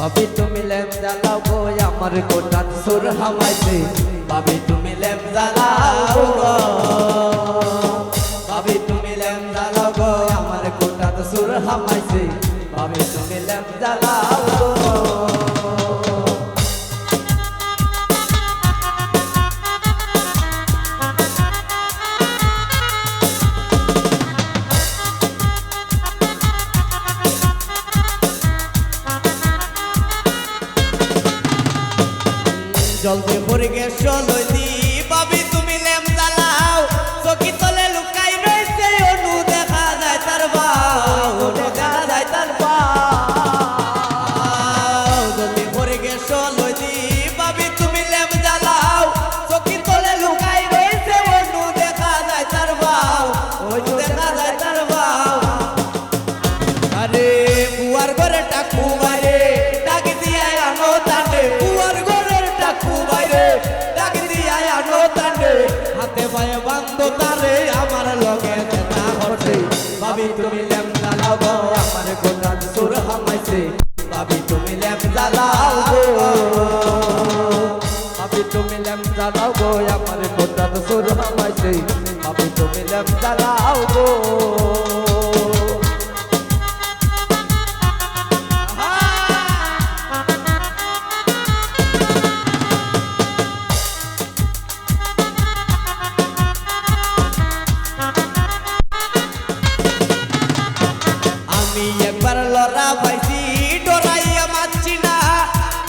ভাবি তুমি লেম জ্বালাও গো আমার কোটার সুর হামাইছে ভাবি তুমি লেম জ্বালাও গো ভাবি তুমি লেম জ্বালাও গো আমার কোটার সুর হামাইছে ভাবি তুমি লেম জ্বালাও গো জলদি ভরে গেছো লইলি ভাবি তুমি লেম জ্বালাও চকি তলে লুকাই রইছে অনু দেখা যায় তার বাউ দেখা যায় তার বাউ জলদি ভরে গেছো লইলি ভাবি তুমি লেম জ্বালাও চকি তলে লুকাই রইছে অনু দেখা যায় তার বাউ অনু দেখা যায় তার বাউ আরে বুয়ার ঘরে টাকু মারে ডাক দিয়া আনো তানে বুয়ার হাতে পায়ে বান্ধ তারে আমার লগে দেখা ঘটে ভাবি তুমি লেম জ্বালাও গো আমার কোটার সুর হামাইছে ভাবি তুমি লেম জ্বালাও গো ভাবি তুমি লেম জ্বালাও গো আমার কোটার সুর হামাইছে ভাবি তুমি লেম জ্বালাও গো একবার লড়া পাইছি ডরাইয়া মারছি না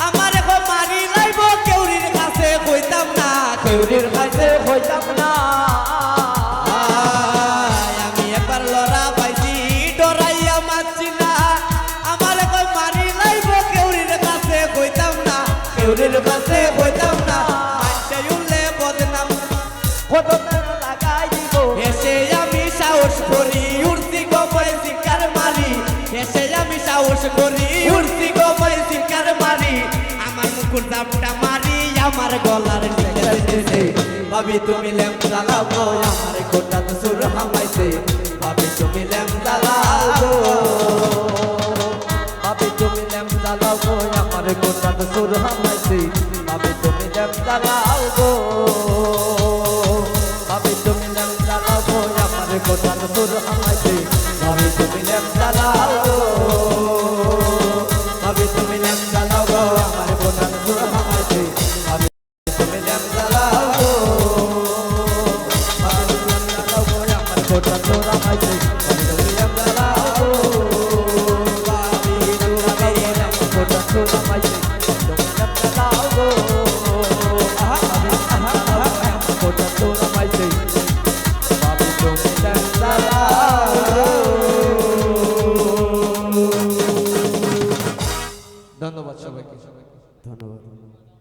আমার এখন মারি লাইব কেউরির কাছে কইতাম না কেউরির কাছে কইতাম না আমি একবার লড়া পাইছি ডরাইয়া মারছি না আমার এখন মারি লাইব কেউরির কাছে কইতাম না কেউরির কাছে কইতাম না মানছে উল্লে বদনাম কত লাগাই দিব এসে আমি সাহস করি উড়তি গোপাই শিকার মারি এসে আমি সাহস করি উড়তি গোপাই শিকার মারি আমার মুকুর দামটা মারি আমার গলার নিচে ভাবি তুমি লেম জ্বালাও গো আমার কোটা তো সুর হামাইছে ভাবি তুমি লেম জ্বালাও গো ভাবি তুমি লেম জ্বালাও গো আমার কোটা তো সুর হামাইছে ভাবি তুমি লেম জ্বালাও গো ভাবি তুমি লেম জ্বালাও গো আমার কোটা তো সুর হামাইছে ভাবি তুমি লেম জ্বালাও গো ভাবি তুমি লেম জ্বালাও গো আমার কোটা তো সুর হামাইছে ভাবি তুমি লেম জ্বালাও গো ভাবি তুমি লেম জ্বালাও গো আমার কোটা তো সুর হামাইছে ভাবি তুমি লেম জ্বালাও গো ভাবি তুমি লেম কোটা তো সুর হামাইছে তুমি লেম জ্বালাও গো ভাবি কোটা তো সুর হামাইছে ভাবি তুমি লেম জ্বালাও গো। ধন্যবাদ সবাইকে ধন্যবাদ।